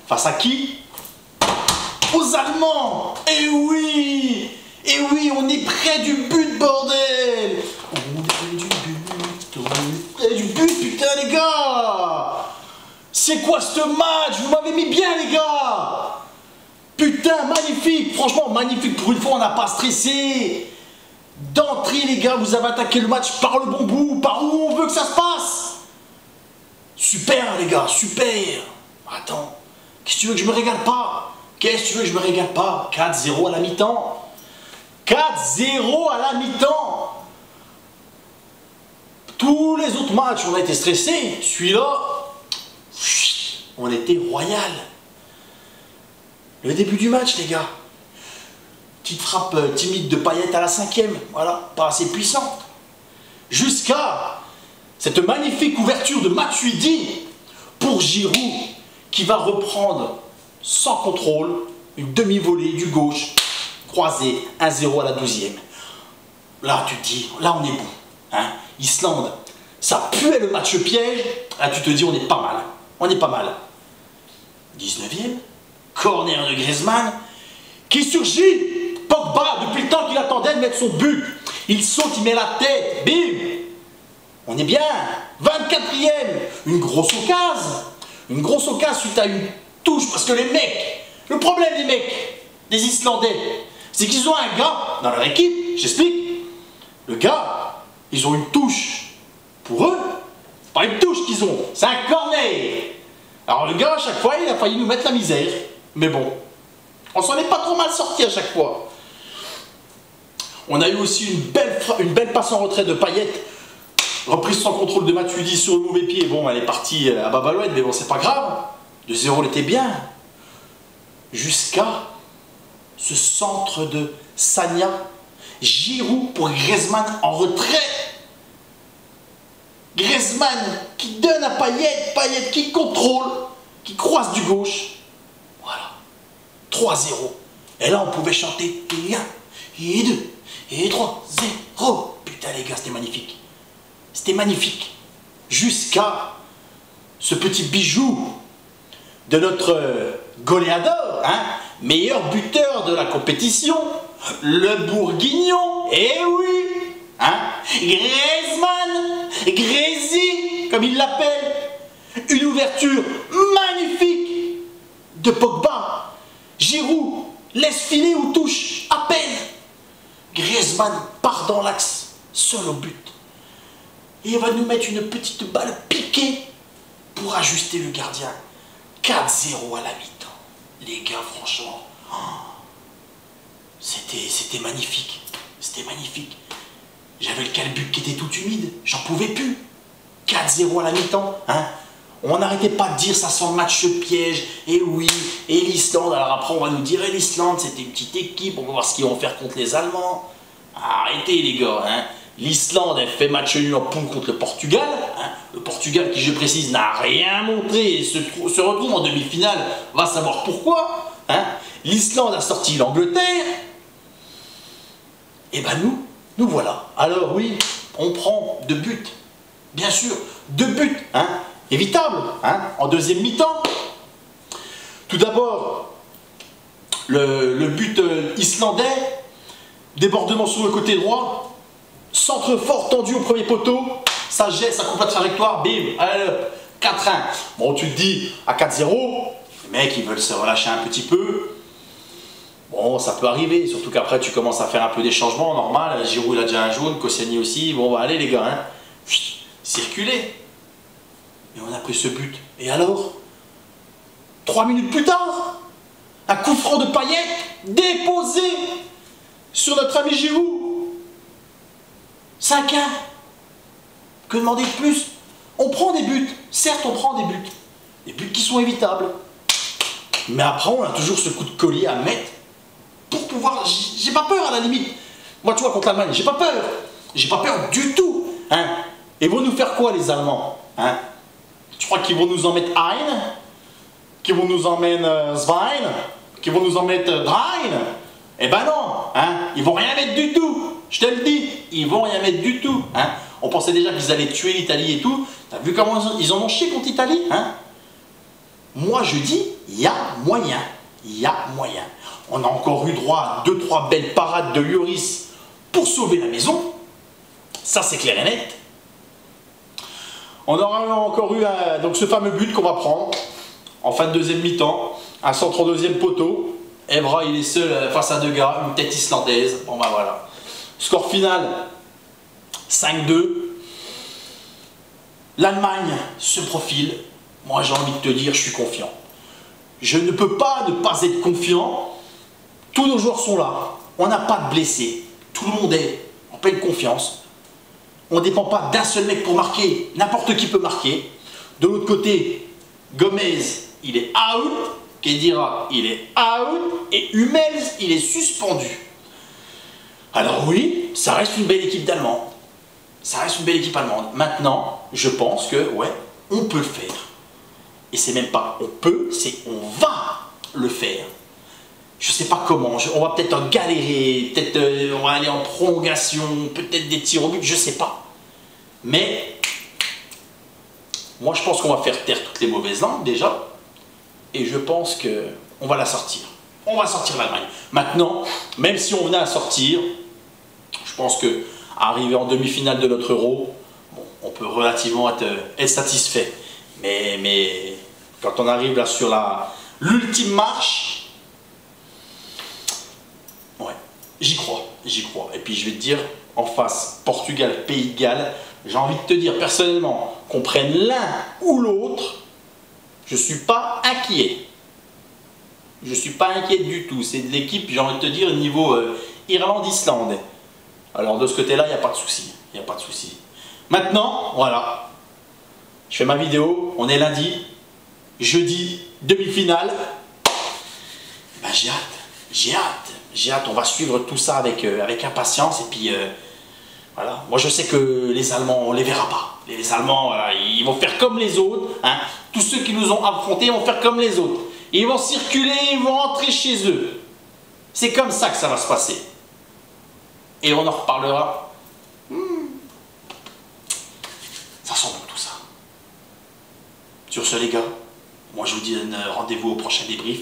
Face à qui? Aux Allemands. Et oui! Et oui, on est près du but, bordel! On est près du but, on est près du but, putain, les gars! C'est quoi ce match? Vous m'avez mis bien, les gars! Putain, magnifique! Franchement, magnifique. Pour une fois, on n'a pas stressé. D'entrée, les gars, vous avez attaqué le match par le bon bout, par où on veut que ça se passe. Super, les gars, super. Attends, qu'est-ce que tu veux que je me régale pas? Qu'est-ce que tu veux que je me régale pas? 4-0 à la mi-temps. 4-0 à la mi-temps. Tous les autres matchs, on a été stressés. Celui-là, on était royal. Le début du match, les gars. Petite frappe timide de Payet à la 5e. Voilà, pas assez puissante. Jusqu'à cette magnifique ouverture de Matuidi pour Giroud, qui va reprendre sans contrôle une demi-volée du gauche, croisée, 1-0 à la 12e. Là, tu te dis, là, on est bon. Hein? Islande, ça puait le match piège. Là, tu te dis, on est pas mal. On est pas mal. 19e, corner de Griezmann, qui surgit. Pogba, depuis le temps qu'il attendait de mettre son but. Il saute, il met la tête. Bim! On est bien. 24e, une grosse occasion. Une grosse occasion suite à une touche. Parce que les mecs, le problème des mecs, des Islandais, c'est qu'ils ont un gars dans leur équipe. J'explique. Le gars, ils ont une touche. Pour eux, c'est pas une touche qu'ils ont, c'est un corner. Alors le gars, à chaque fois, il a failli nous mettre la misère. Mais bon, on s'en est pas trop mal sorti à chaque fois. On a eu aussi une belle passe en retrait de Payet. Reprise sans contrôle de Matuidi sur le mauvais pied. Bon, elle est partie à Babalouette, mais bon, c'est pas grave. 2-0, elle était bien. Jusqu'à ce centre de Sagna. Giroud pour Griezmann en retrait. Griezmann qui donne à Payet. Payet qui contrôle, qui croise du gauche. Voilà. 3-0. Et là, on pouvait chanter 1, et 2, et 3, 0. Putain, les gars, c'était magnifique. C'était magnifique. Jusqu'à ce petit bijou de notre goléador, hein, meilleur buteur de la compétition, le Bourguignon. Eh oui, hein, Griezmann, Grézy, comme il l'appelle. Une ouverture magnifique de Pogba. Giroud laisse filer ou touche à peine. Griezmann part dans l'axe, seul au but. Et il va nous mettre une petite balle piquée pour ajuster le gardien. 4-0 à la mi-temps. Les gars, franchement, c'était magnifique. C'était magnifique. J'avais le calbuc qui était tout humide. J'en pouvais plus. 4-0 à la mi-temps. Hein? On n'arrêtait pas de dire ça sent le match piège. Et oui, et l'Islande. Alors après, on va nous dire, l'Islande, c'était une petite équipe. On va voir ce qu'ils vont faire contre les Allemands. Arrêtez, les gars. Hein? L'Islande, elle fait match nul en poule contre le Portugal. Hein? Le Portugal, qui je précise, n'a rien montré et se retrouve en demi-finale. Va savoir pourquoi. Hein? L'Islande a sorti l'Angleterre. Et ben nous voilà. Alors oui, on prend 2 buts. Bien sûr, 2 buts. Hein? Évitable, hein, en deuxième mi-temps. Tout d'abord, le but islandais, débordement sur le côté droit, centre fort tendu au premier poteau, ça jette, ça coupe la trajectoire, bim, allez, 4-1. Bon, tu te dis, à 4-0, les mecs, ils veulent se relâcher un petit peu. Bon, ça peut arriver, surtout qu'après, tu commences à faire un peu des changements, normal. Giroud, il a déjà un jaune, Koscielny aussi. Bon, bah allez, les gars, hein, circulez. Et on a pris ce but. Et alors, 3 minutes plus tard, un coup franc de Payet déposé sur notre ami Giroud. 5-1. Que demander de plus? On prend des buts. Certes, on prend des buts. Des buts qui sont évitables. Mais après, on a toujours ce coup de collier à mettre pour pouvoir... J'ai pas peur à la limite. Moi, tu vois, contre l'Allemagne, j'ai pas peur. J'ai pas peur du tout. Hein? Et vont nous faire quoi, les Allemands? Hein? Tu crois qu'ils vont nous en mettre ein? Qu'ils vont nous en mettre Zwein? Qu'ils vont nous en mettre Drein? Eh ben non, hein? Ils vont rien mettre du tout. Je te le dis, ils vont rien mettre du tout. Hein? On pensait déjà qu'ils allaient tuer l'Italie et tout. T'as vu comment ils en ont chié contre l'Italie? Hein? moi je dis, il y a moyen. Il y a moyen. On a encore eu droit à 2-3 belles parades de Lloris pour sauver la maison. Ça, c'est clair et net. On aura encore eu donc ce fameux but qu'on va prendre en fin de deuxième mi-temps. Un centre en deuxième poteau. Evra, il est seul face à deux gars, une tête islandaise. Bon, bah voilà. Score final 5-2. L'Allemagne se profile. Moi, j'ai envie de te dire, je suis confiant. Je ne peux pas ne pas être confiant. Tous nos joueurs sont là. On n'a pas de blessés. Tout le monde est en pleine confiance. On ne dépend pas d'un seul mec pour marquer. N'importe qui peut marquer. De l'autre côté, Gomez, il est out. Kedira, il est out. Et Hummels, il est suspendu. Alors oui, ça reste une belle équipe d'Allemands. Ça reste une belle équipe allemande. Maintenant, je pense que, ouais, on peut le faire. Et c'est même pas on peut, c'est on va le faire. Je sais pas comment, on va peut-être en galérer, peut-être on va aller en prolongation, peut-être des tirs au but, je sais pas. Mais, moi je pense qu'on va faire taire toutes les mauvaises langues déjà. Et je pense qu'on va la sortir. On va sortir l'Allemagne. Maintenant, même si on venait à sortir, je pense que arriver en demi-finale de notre Euro, bon, on peut relativement être satisfait. Mais quand on arrive là sur l'ultime marche, ouais, j'y crois. Et puis je vais te dire, en face, Portugal, Pays de Galles, j'ai envie de te dire personnellement, qu'on prenne l'un ou l'autre, je ne suis pas inquiet. Je ne suis pas inquiet du tout. C'est de l'équipe, j'ai envie de te dire, niveau Irlande-Islande. Alors de ce côté-là, il n'y a pas de souci. Il n'y a pas de souci. Maintenant, voilà. Je fais ma vidéo, on est lundi, jeudi, demi-finale. Ben, j'ai hâte, on va suivre tout ça avec impatience et puis voilà. Moi je sais que les Allemands, on les verra pas. Les Allemands, voilà, ils vont faire comme les autres, hein. Tous ceux qui nous ont affrontés vont faire comme les autres. Ils vont circuler, ils vont rentrer chez eux. C'est comme ça que ça va se passer. Et on en reparlera. Ça sent bon tout ça. Sur ce les gars, moi je vous dis rendez-vous au prochain débrief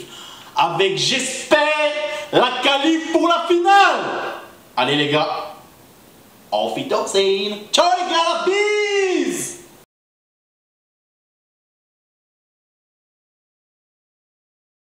avec, j'espère, la qualif pour la finale. Allez les gars, auf Wiedersehen. Ciao les gars, peace.